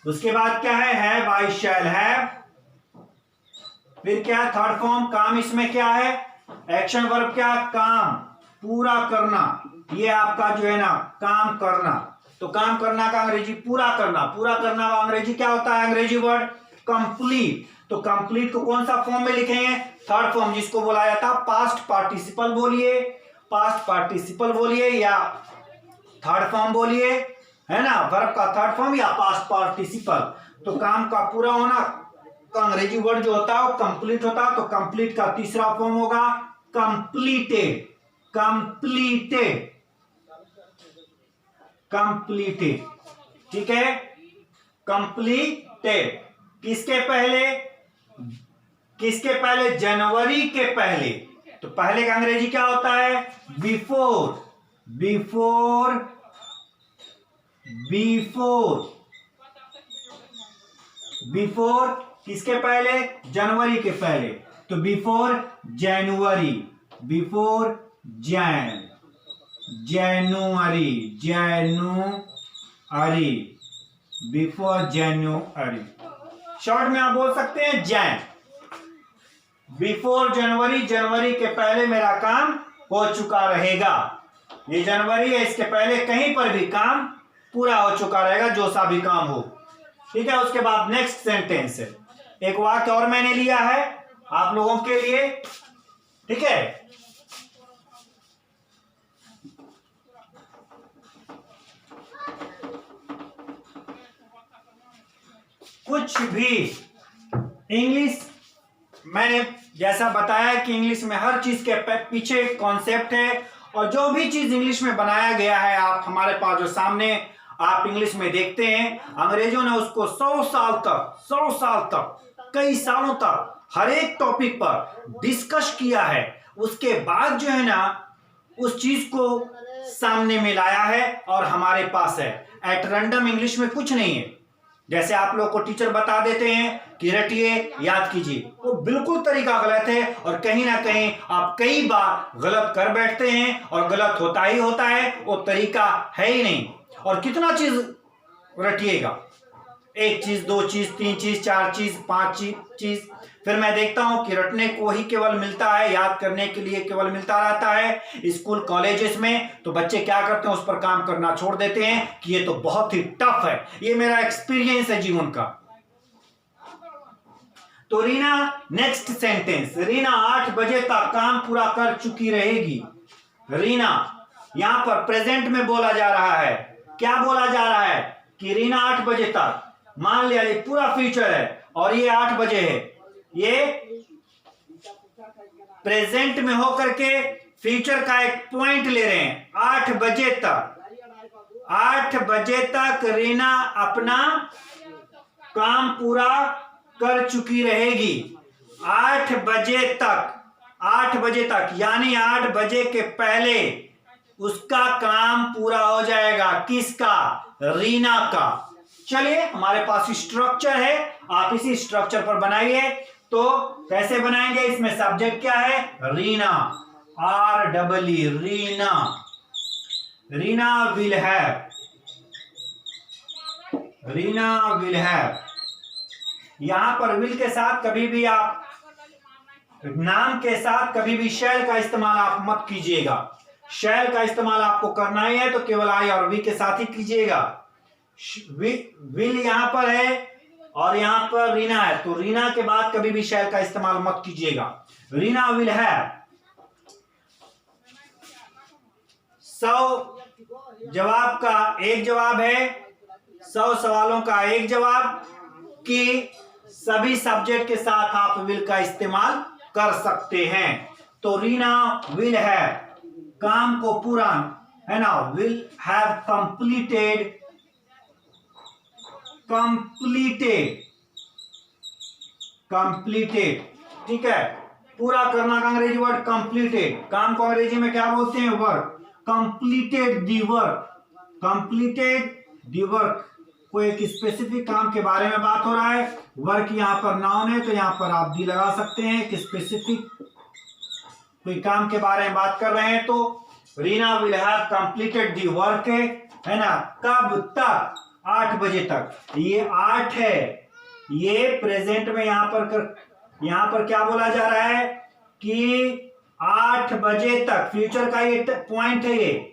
उसके बाद क्या है, हैव, आई शैल हैव। फिर क्या है, थर्ड फॉर्म, काम। इसमें क्या है, एक्शन वर्ब, क्या, काम पूरा करना। ये आपका जो है ना काम करना, तो काम करना का अंग्रेजी पूरा करना का अंग्रेजी क्या होता है, अंग्रेजी वर्ड कंप्लीट। तो कंप्लीट को कौन सा फॉर्म में लिखेंगे, थर्ड फॉर्म, जिसको बोला जाता है पास्ट पार्टिसिपल बोलिए, या थर्ड फॉर्म बोलिए, है ना, वर्ब का थर्ड फॉर्म या पास्ट पार्टिसिपल। तो काम का पूरा होना का अंग्रेजी वर्ड जो होता है वो कंप्लीट होता है। तो कंप्लीट का तीसरा फॉर्म होगा कंप्लीटेड। ठीक है, कंप्लीटेड। किसके पहले, जनवरी के पहले। तो पहले का अंग्रेजी क्या होता है, बिफोर किसके पहले, जनवरी के पहले। तो बिफोर जनवरी, शॉर्ट में आप बोल सकते हैं जैन। बिफोर जनवरी के पहले मेरा काम हो चुका रहेगा। ये जनवरी है, इसके पहले कहीं पर भी काम पूरा हो चुका रहेगा, जो सा भी काम हो। ठीक है, उसके बाद नेक्स्ट सेंटेंस है, एक वाक्य और मैंने लिया है आप लोगों के लिए। ठीक है, कुछ भी इंग्लिश, मैंने जैसा बताया कि इंग्लिश में हर चीज के पीछे कॉन्सेप्ट है, और जो भी चीज इंग्लिश में बनाया गया है, आप हमारे पास जो सामने आप इंग्लिश में देखते हैं, अंग्रेजों ने उसको 100 साल तक कई सालों तक हर एक टॉपिक पर डिस्कस किया है। उसके बाद जो है ना उस चीज को सामने में लाया है और हमारे पास है। एट रैंडम इंग्लिश में कुछ नहीं है। जैसे आप लोग को टीचर बता देते हैं कि रटिए, याद कीजिए, वो बिल्कुल तरीका गलत है और कहीं ना कहीं आप कई बार गलत कर बैठते हैं और गलत होता ही होता है, वो तरीका है ही नहीं। और कितना चीज रटिएगा, 1 चीज, 2 चीज, 3 चीज, 4 चीज, 5 चीज। फिर मैं देखता हूं कि रटने को ही केवल मिलता है, याद करने के लिए केवल मिलता रहता है स्कूल कॉलेजेस में। तो बच्चे क्या करते हैं, उस पर काम करना छोड़ देते हैं कि ये तो बहुत ही टफ है। ये मेरा एक्सपीरियंस है जीवन का। तो रीना, नेक्स्ट सेंटेंस, रीना 8 बजे तक काम पूरा कर चुकी रहेगी। रीना यहां पर प्रेजेंट में बोला जा रहा है। क्या बोला जा रहा है कि रीना 8 बजे तक, मान लिया ये पूरा फ्यूचर है और ये 8 बजे है, ये प्रेजेंट में होकर के फ्यूचर का एक पॉइंट ले रहे हैं। 8 बजे तक, 8 बजे तक रीना अपना काम पूरा कर चुकी रहेगी। 8 बजे तक, 8 बजे तक यानी 8 बजे के पहले उसका काम पूरा हो जाएगा। किसका? रीना का। चलिए, हमारे पास स्ट्रक्चर है, आप इसी स्ट्रक्चर पर बनाइए। तो कैसे बनाएंगे? इसमें सब्जेक्ट क्या है? Reena, REE, Reena. Rina will have, Reena will have. यहां पर विल के साथ कभी भी आप, नाम के साथ कभी भी शैल का इस्तेमाल आप मत कीजिएगा। शैल का इस्तेमाल आपको करना ही है तो केवल आई और वी के साथ ही कीजिएगा। विल यहां पर है और यहां पर रीना है, तो रीना के बाद कभी भी शैल का इस्तेमाल मत कीजिएगा। Reena will have. 100 जवाब का एक जवाब है, 100 सवालों का एक जवाब, कि सभी सब्जेक्ट के साथ आप विल का इस्तेमाल कर सकते हैं। तो रीना विल हैव, काम को पूरा, है ना, will have completed, completed, completed, ठीक है। पूरा करना का अंग्रेजी वर्ड कंप्लीटेड। काम को अंग्रेजी में क्या बोलते हैं? Work. Completed the work, completed the work. कोई एक स्पेसिफिक काम के बारे में बात हो रहा है, वर्क यहां पर नाउन है तो यहां पर आप दी लगा सकते हैं कि स्पेसिफिक कोई काम के बारे में बात कर रहे हैं। तो Reena will have completed the work है ना। कब तक? 8 बजे तक। ये 8 है, ये प्रेजेंट में यहां पर क्या बोला जा रहा है कि 8 बजे तक, फ्यूचर का ये पॉइंट है ये।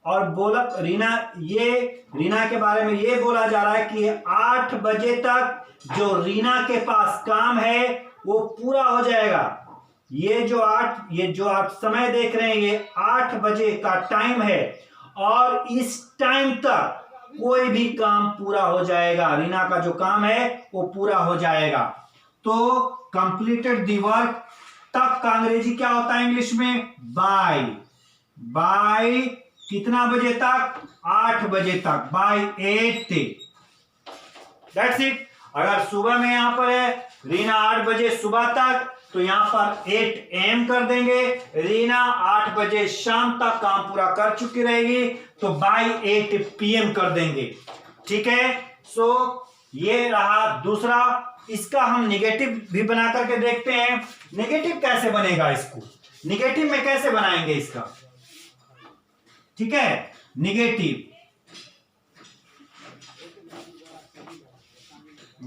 और बोला रीना के बारे में ये बोला जा रहा है कि 8 बजे तक जो रीना के पास काम है वो पूरा हो जाएगा। ये जो आप समय देख रहे हैं, ये 8 बजे का टाइम है और इस टाइम तक कोई भी काम पूरा हो जाएगा। रीना का जो काम है वो पूरा हो जाएगा। तो कंप्लीटेड दी वर्क तक का अंग्रेजी क्या होता है इंग्लिश में? बाय। बाय कितना बजे तक? 8 बजे तक, बाय 8। That's it. अगर सुबह में यहां पर है रीना 8 बजे सुबह तक, तो यहां पर 8 AM कर देंगे। रीना 8 बजे शाम तक काम पूरा कर चुकी रहेगी तो बाय 8 PM कर देंगे। ठीक है। सो ये रहा दूसरा। इसका हम निगेटिव भी बना करके देखते हैं। निगेटिव कैसे बनेगा? इसको निगेटिव में कैसे बनाएंगे इसका? ठीक है, निगेटिव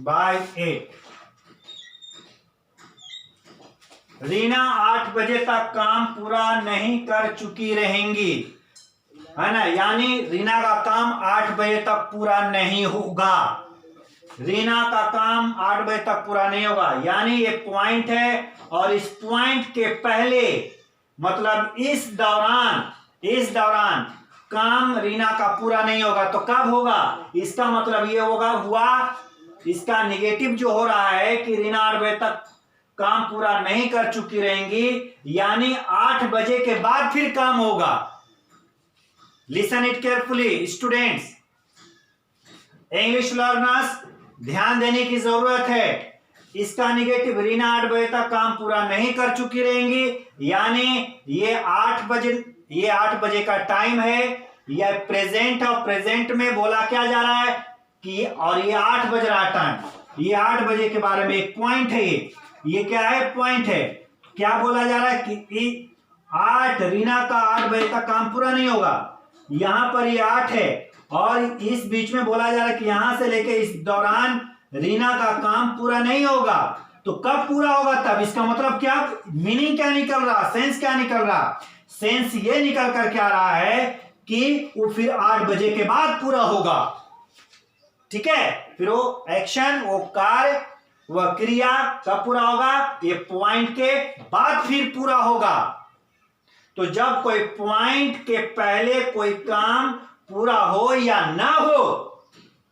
बाय 8। रीना 8 बजे तक काम पूरा नहीं कर चुकी रहेंगी, है ना। यानी रीना का काम 8 बजे तक पूरा नहीं होगा। रीना का काम 8 बजे तक पूरा नहीं होगा, यानी ये पॉइंट है और इस पॉइंट के पहले, मतलब इस दौरान काम रीना का पूरा नहीं होगा। तो कब होगा? इसका मतलब ये हुआ इसका निगेटिव जो हो रहा है कि रीना 8 बजे तक काम पूरा नहीं कर चुकी रहेंगी, यानी 8 बजे के बाद फिर काम होगा। Listen it carefully students, English learners, ध्यान देने की जरूरत है। इसका निगेटिव, रीना 8 बजे तक काम पूरा नहीं कर चुकी रहेंगी, यानी ये 8 बजे का टाइम है। यह प्रेजेंट और प्रेजेंट में बोला क्या जा रहा है? कि और ये 8 बज रहा टाइम, ये 8 बजे के बारे में एक पॉइंट है, ये क्या है, पॉइंट है। क्या बोला जा रहा है कि 8 रीना का 8 बजे तक काम पूरा नहीं होगा, यहां पर ये 8 है और इस बीच में बोला जा रहा है कि यहां से लेके इस दौरान रीना का काम पूरा नहीं होगा। तो कब पूरा होगा तब, इसका मतलब क्या, मीनिंग क्या निकल रहा, सेंस क्या निकल रहा, सेंस ये निकल कर क्या रहा है कि वो फिर 8 बजे के बाद पूरा होगा। ठीक है, फिर वो एक्शन, वो कार्य, वह क्रिया कब पूरा होगा, ये पॉइंट के बाद फिर पूरा होगा। तो जब कोई पॉइंट के पहले कोई काम पूरा हो या ना हो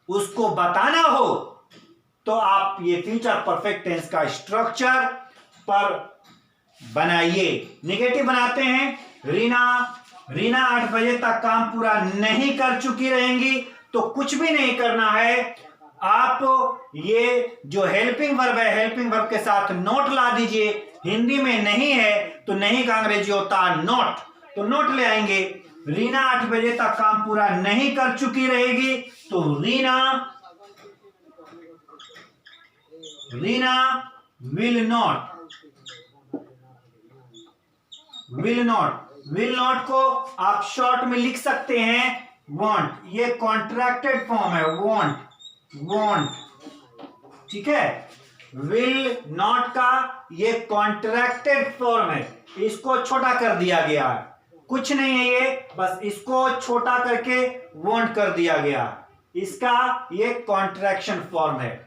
उसको बताना हो तो आप ये फ्यूचर परफेक्ट टेंस का स्ट्रक्चर पर बनाइए। नेगेटिव बनाते हैं, रीना 8 बजे तक काम पूरा नहीं कर चुकी रहेंगी, तो कुछ भी नहीं करना है, आप ये जो हेल्पिंग वर्ब है, हेल्पिंग वर्ब के साथ नोट ला दीजिए। हिंदी में नहीं है तो नहीं का अंग्रेजी होता नोट, तो नोट ले आएंगे। रीना 8 बजे तक काम पूरा नहीं कर चुकी रहेगी, तो रीना विल नॉट को आप शॉर्ट में लिख सकते हैं वॉन्ट, ये कॉन्ट्रैक्टेड फॉर्म है, वॉन्ट, ठीक है। विल नॉट का ये कॉन्ट्रैक्टेड फॉर्म है, इसको छोटा कर दिया गया है, कुछ नहीं है ये, बस इसको छोटा करके वॉन्ट कर दिया गया, इसका ये कॉन्ट्रैक्शन फॉर्म है।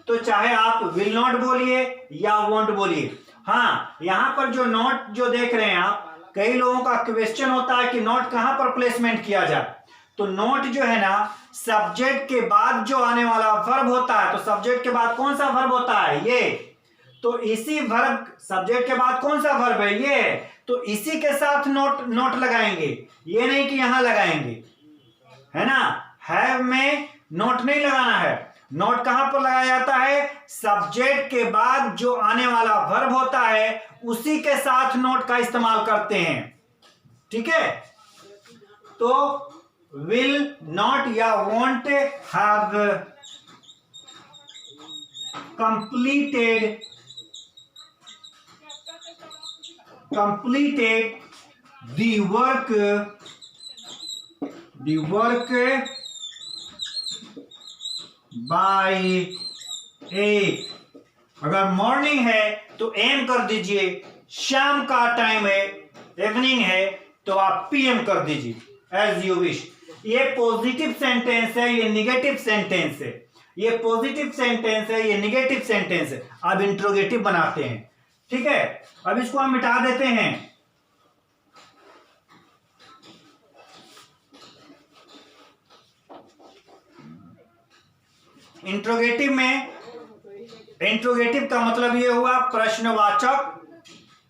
तो चाहे आप विल नॉट बोलिए या वॉन्ट बोलिए। हाँ, यहां पर जो नॉट जो देख रहे हैं आप, कई लोगों का क्वेश्चन होता है कि नॉट कहां पर प्लेसमेंट किया जाए। तो नोट जो है ना, सब्जेक्ट के बाद जो आने वाला वर्ब होता है, तो सब्जेक्ट के बाद कौन सा वर्ब होता है, ये, तो इसी वर्ब, सब्जेक्ट के बाद कौन सा वर्ब है, ये, तो इसी के साथ नोट लगाएंगे, ये नहीं कि यहां लगाएंगे, है ना। हैव में नोट नहीं लगाना है, नोट कहां पर लगाया जाता है, सब्जेक्ट के बाद जो आने वाला वर्ब होता है उसी के साथ नोट का इस्तेमाल करते हैं। ठीक है, तो will not या won't have completed the work by 8। अगर मॉर्निंग है तो एम कर दीजिए, शाम का टाइम है, इवनिंग है तो आप पीएम कर दीजिए, एज यू विश। ये पॉजिटिव सेंटेंस है, ये निगेटिव सेंटेंस है, ये पॉजिटिव सेंटेंस है, ये निगेटिव सेंटेंस है। अब इंट्रोगेटिव बनाते हैं, ठीक है। अब इसको हम मिटा देते हैं। इंट्रोगेटिव में, इंट्रोगेटिव का मतलब ये हुआ प्रश्नवाचक,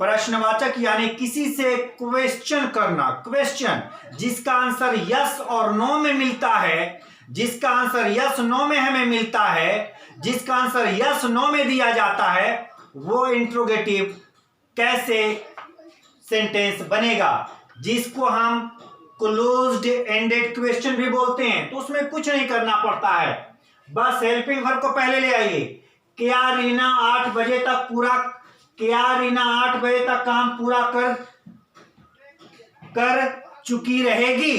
प्रश्नवाचक यानी किसी से क्वेश्चन करना, क्वेश्चन जिसका आंसर यस और नो में मिलता है, जिसका आंसर यस नो में हमें मिलता है, जिसका आंसर यस नो में दिया जाता है, वो इंट्रोगेटिव कैसे सेंटेंस बनेगा, जिसको हम क्लोज्ड एंडेड क्वेश्चन भी बोलते हैं। तो उसमें कुछ नहीं करना पड़ता है, बस हेल्पिंग वर्ब को पहले ले आइए। क्या रीना 8 बजे तक पूरा, क्या रीना 8 बजे तक काम पूरा कर चुकी रहेगी,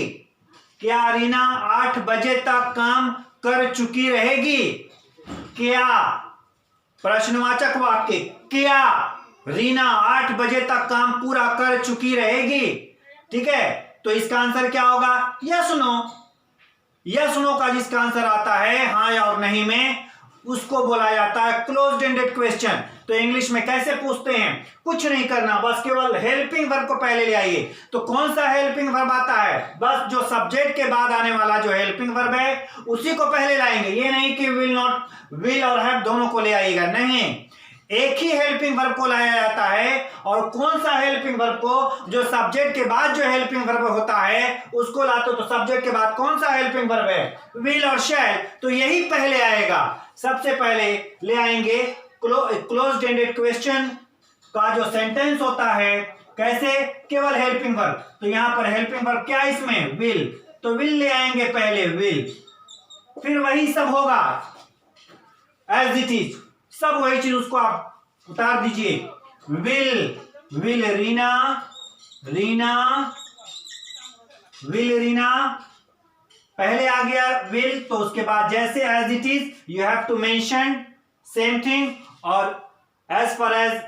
क्या रीना 8 बजे तक काम कर चुकी रहेगी। क्या, प्रश्नवाचक वाक्य, क्या रीना 8 बजे तक काम पूरा कर चुकी रहेगी। ठीक है, तो इसका आंसर क्या होगा, यस नो। यस नो का जिसका आंसर आता है हाँ या और नहीं में, उसको बोला जाता है क्लोज्ड एंडेड क्वेश्चन। तो इंग्लिश में कैसे पूछते हैं, कुछ नहीं करना, बस केवल हेल्पिंग वर्ब को पहले ले आइए। तो कौन सा हेल्पिंग वर्ब आता है, बस जो सब्जेक्ट के बाद आने वाला जो हेल्पिंग वर्ब है उसी को पहले लाएंगे। ये नहीं कि विल नॉट, विल और हैव दोनों को ले आइएगा, नहीं, एक ही हेल्पिंग वर्ब को लाया जाता है। और कौन सा हेल्पिंग वर्ब को, जो सब्जेक्ट के बाद जो हेल्पिंग वर्ब होता है उसको लाते हो। तो सब्जेक्ट के बाद कौन सा हेल्पिंग वर्ब है, विल और शैल, तो यही पहले आएगा। सबसे पहले ले आएंगे क्लोज्ड एंडेड क्वेश्चन का जो सेंटेंस होता है, कैसे, केवल हेल्पिंग वर्ब। तो यहां पर हेल्पिंग वर्ब क्या है इसमें, विल, तो विल ले आएंगे पहले, विल, फिर वही सब होगा एज इट इज, सब वही चीज, उसको आप उतार दीजिए। विल रीना, रीना विल रीना, पहले आ गया विल, तो उसके बाद जैसे as it is you have to mention same thing. और as far as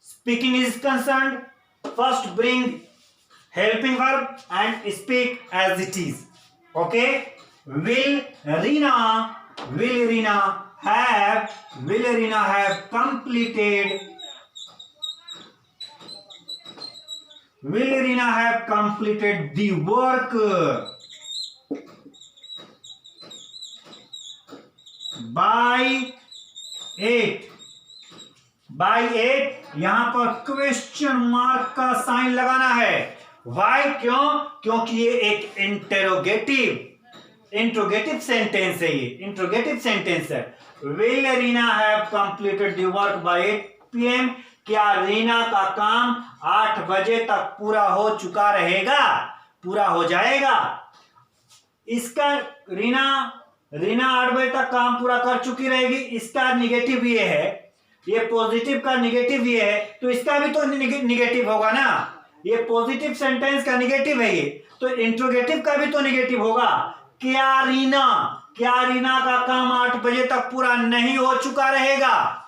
speaking is concerned, first bring helping verb and speak as it is. Okay, will Rina have completed, will Rina have completed the work by 8? by 8 यहां पर question mark का sign लगाना है। Why? क्यों? क्योंकि ये एक interrogative sentence है, ये इंट्रोगेटिव सेंटेंस है। Will Rina have completed the work by 8 PM? क्या रीना का काम 8 बजे तक पूरा हो चुका रहेगा, पूरा हो जाएगा? इसका रीना 8 बजे तक काम पूरा कर चुकी रहेगी, इसका निगेटिव ये है, ये पॉजिटिव का निगेटिव ये है, तो इसका भी तो निगेटिव होगा ना। ये पॉजिटिव सेंटेंस का निगेटिव है ये, तो इंट्रोगेटिव का भी तो निगेटिव होगा। क्या रीना का काम 8 बजे तक पूरा नहीं हो चुका रहेगा?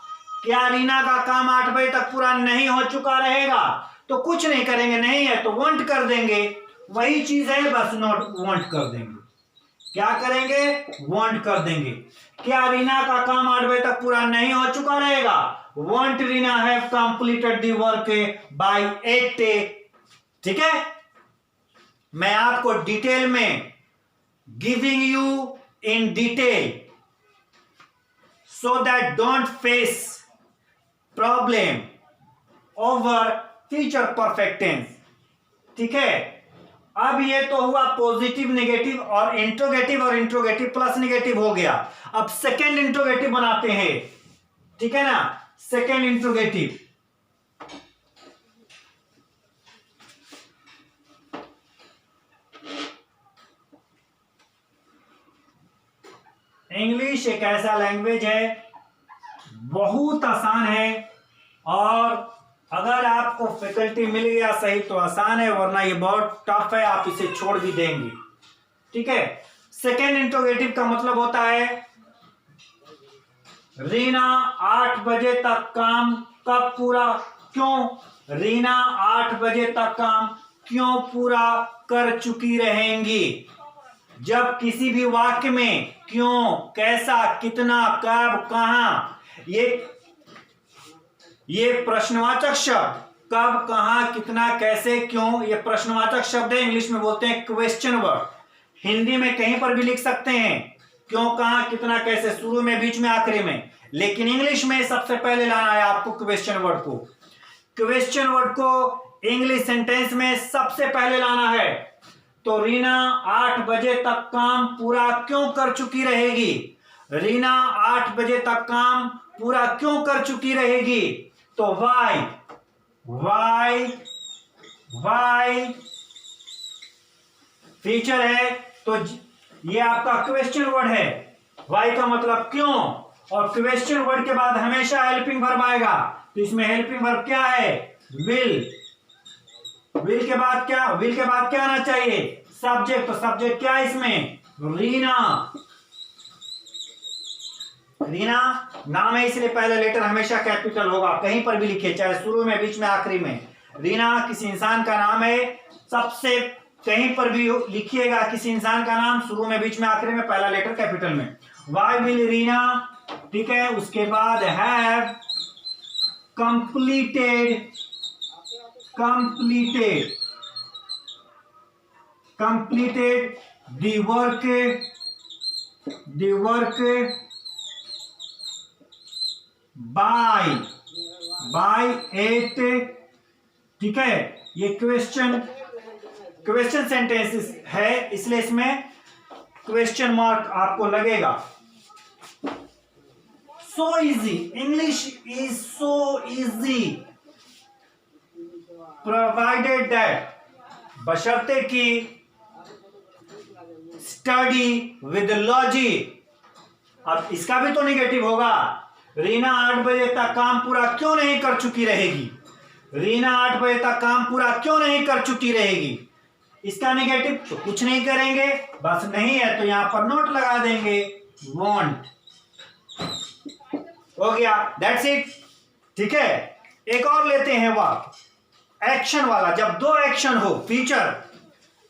क्या रीना का काम 8 बजे तक पूरा नहीं हो चुका रहेगा? तो कुछ नहीं करेंगे, नहीं है तो वांट कर देंगे, वही चीज है, बस नॉट वांट कर देंगे। क्या करेंगे? वांट कर देंगे। क्या रीना का काम 8 बजे तक पूरा नहीं हो चुका रहेगा? Want Reena have completed the work by 8। ठीक है, मैं आपको डिटेल में giving you in detail so that don't face problem over future perfect tense। ठीक है, अब ये तो हुआ पॉजिटिव नेगेटिव और इंट्रोगेटिव प्लस नेगेटिव हो गया। अब सेकेंड इंट्रोगेटिव बनाते हैं, ठीक है ना। सेकेंड इंट्रोगेटिव, इंग्लिश एक ऐसा लैंग्वेज है, बहुत आसान है, और अगर आपको फैकल्टी मिल गया सही तो आसान है, वरना ये बहुत टफ है, आप इसे छोड़ भी देंगे। ठीक है, सेकेंड इंट्रोगेटिव का मतलब होता है रीना 8 बजे तक काम कब पूरा, क्यों रीना 8 बजे तक काम क्यों पूरा कर चुकी रहेंगी। जब किसी भी वाक्य में क्यों, कैसा, कितना, कब, कहां, ये प्रश्नवाचक शब्द, कब, कहां, कितना, कैसे, क्यों, ये प्रश्नवाचक शब्द है, इंग्लिश में बोलते हैं क्वेश्चन वर्ड। हिंदी में कहीं पर भी लिख सकते हैं क्यों, कहां, कितना, कैसे, शुरू में, बीच में, आखिरी में, लेकिन इंग्लिश में सबसे पहले लाना है आपको क्वेश्चन वर्ड को। क्वेश्चन वर्ड को इंग्लिश सेंटेंस में सबसे पहले लाना है। तो रीना 8 बजे तक काम पूरा क्यों कर चुकी रहेगी? रीना 8 बजे तक काम पूरा क्यों कर चुकी रहेगी? तो वाई फीचर है, तो ये आपका क्वेश्चन वर्ड है। वाई का मतलब क्यों, और क्वेश्चन वर्ड के बाद हमेशा हेल्पिंग वर्ब आएगा, तो इसमें हेल्पिंग वर्ब क्या है? विल के बाद क्या आना चाहिए? सब्जेक्ट। तो सब्जेक्ट क्या है इसमें? रीना नाम है, इसलिए पहला लेटर हमेशा कैपिटल होगा, कहीं पर भी लिखे, चाहे शुरू में, बीच में, आखिरी में। रीना किसी इंसान का नाम है, सबसे कहीं पर भी लिखिएगा किसी इंसान का नाम, शुरू में, बीच में, आखिरी में, पहला लेटर कैपिटल में। वाई विल रीना, ठीक है, उसके बाद have completed the work by 8। ठीक है, ये क्वेश्चन सेंटेंस है, इसलिए इसमें क्वेश्चन मार्क आपको लगेगा। So easy, English is so easy provided that, बशर्ते कि स्टडी विद लॉजिक, अब इसका भी तो निगेटिव होगा। रीना 8 बजे तक काम पूरा क्यों नहीं कर चुकी रहेगी? रीना 8 बजे तक काम पूरा क्यों नहीं कर चुकी रहेगी? इसका निगेटिव तो कुछ नहीं करेंगे, बस नहीं है तो यहां पर नोट लगा देंगे, वॉन्ट। हो गया, दैट्स इट। ठीक है, एक और लेते हैं वाक्य एक्शन वाला। जब दो एक्शन हो, फ्यूचर,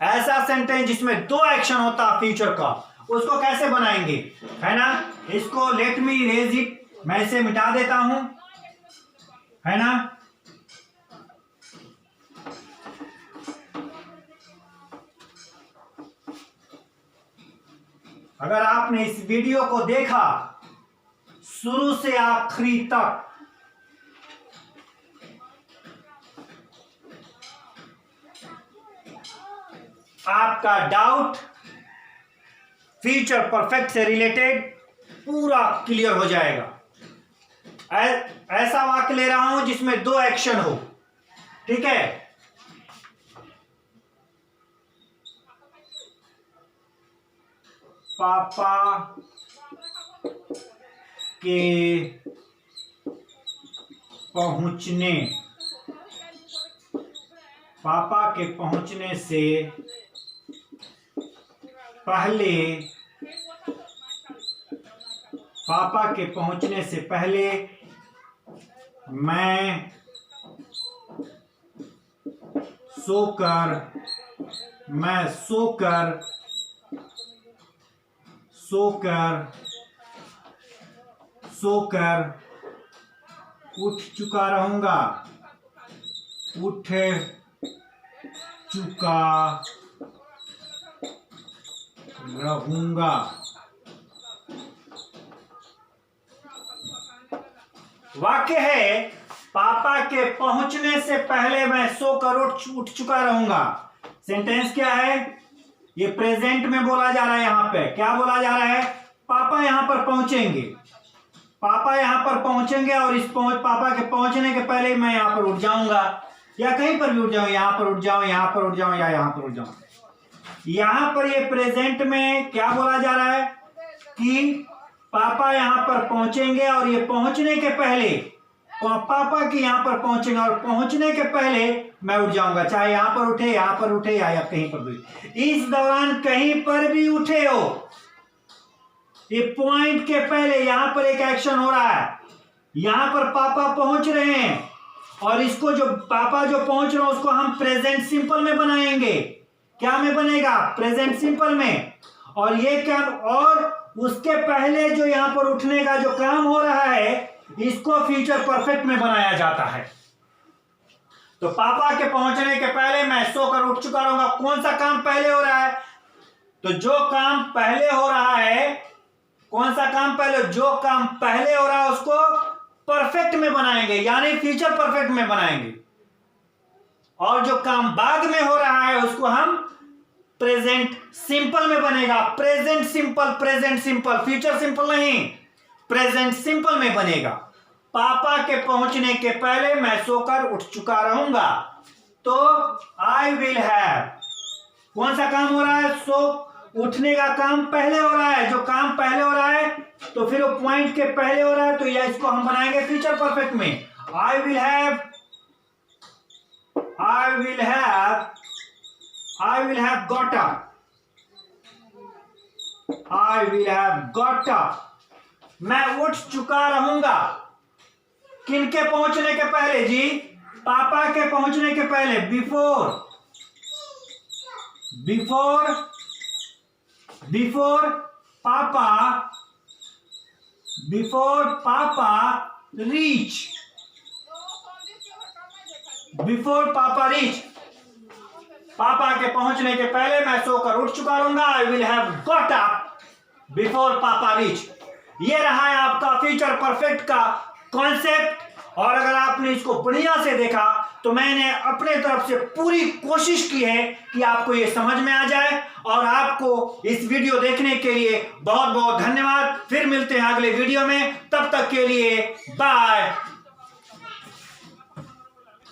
ऐसा सेंटेंस जिसमें दो एक्शन होता फ्यूचर का, उसको कैसे बनाएंगे, है ना? इसको लेट मी इरेज इट, मैं इसे मिटा देता हूं, है ना? अगर आपने इस वीडियो को देखा शुरू से आखिरी तक, आपका डाउट फ्यूचर परफेक्ट से रिलेटेड पूरा क्लियर हो जाएगा। ऐसा वाक्य ले रहा हूं जिसमें दो एक्शन हो, ठीक है? पापा के पहुंचने, पापा के पहुंचने से पहले, पापा के पहुंचने से पहले मैं सोकर उठ चुका रहूंगा, उठ चुका रहूंगा। वाक्य है पापा के पहुंचने से पहले मैं सोकर उठ चुका रहूंगा। सेंटेंस क्या है? ये प्रेजेंट में बोला जा रहा है। यहां पे क्या बोला जा रहा है? पापा यहां पर पहुंचेंगे, पापा यहां पर पहुंचेंगे और इस पापा के पहुंचने के पहले मैं यहां पर उठ जाऊंगा, या कहीं पर भी उठ जाऊं, यहां पर उठ जाऊं, यहां पर उठ जाऊं, या यहां पर उठ जाऊं। यहां पर ये प्रेजेंट में क्या बोला जा रहा है कि पापा यहां पर पहुंचेंगे और ये पहुंचने के पहले, पापा के यहां पर पहुंचेंगे और पहुंचने के पहले मैं उठ जाऊंगा, चाहे यहां पर उठे, यहां पर उठे, या कहीं पर भी। इस दौरान कहीं पर भी उठे हो, ये पॉइंट के पहले यहां पर एक एक्शन हो रहा है, यहां पर पापा पहुंच रहे हैं और इसको जो पापा जो पहुंच रहे हैं उसको हम प्रेजेंट सिंपल में बनाएंगे। क्या में बनेगा? प्रेजेंट सिंपल में। और ये क्या, और उसके पहले जो यहां पर उठने का जो काम हो रहा है इसको फ्यूचर परफेक्ट में बनाया जाता है। तो पापा के पहुंचने के पहले मैं सोकर उठ चुका रहूंगा। कौन सा काम पहले हो रहा है? तो जो काम पहले हो रहा है, कौन सा काम पहले? जो काम पहले हो रहा है उसको परफेक्ट में बनाएंगे, यानी फ्यूचर परफेक्ट में बनाएंगे। और जो काम बाद में हो रहा है उसको हम प्रेजेंट सिंपल में बनेगा। प्रेजेंट सिंपल, फ्यूचर सिंपल नहीं, प्रेजेंट सिंपल में बनेगा। पापा के पहुंचने के पहले मैं सोकर उठ चुका रहूंगा। तो आई विल हैव, कौन सा काम हो रहा है? सो उठने का काम पहले हो रहा है। जो काम पहले हो रहा है तो फिर वो पॉइंट के पहले हो रहा है, तो यह इसको हम बनाएंगे फ्यूचर परफेक्ट में। I will have got up, I will have got up, मैं उठ चुका रहूंगा। किनके पहुंचने के पहले जी? पापा के पहुंचने के पहले, बिफोर पापा रीच, पापा के पहुंचने के पहले मैं सोकर उठ चुका रहूंगा। I will have got up before पापा रीच। ये रहा है आपका फ्यूचर परफेक्ट का कॉन्सेप्ट। और अगर आपने इसको बढ़िया से देखा तो मैंने अपने तरफ से पूरी कोशिश की है कि आपको ये समझ में आ जाए। और आपको इस वीडियो देखने के लिए बहुत बहुत धन्यवाद। फिर मिलते हैं अगले वीडियो में, तब तक के लिए बाय।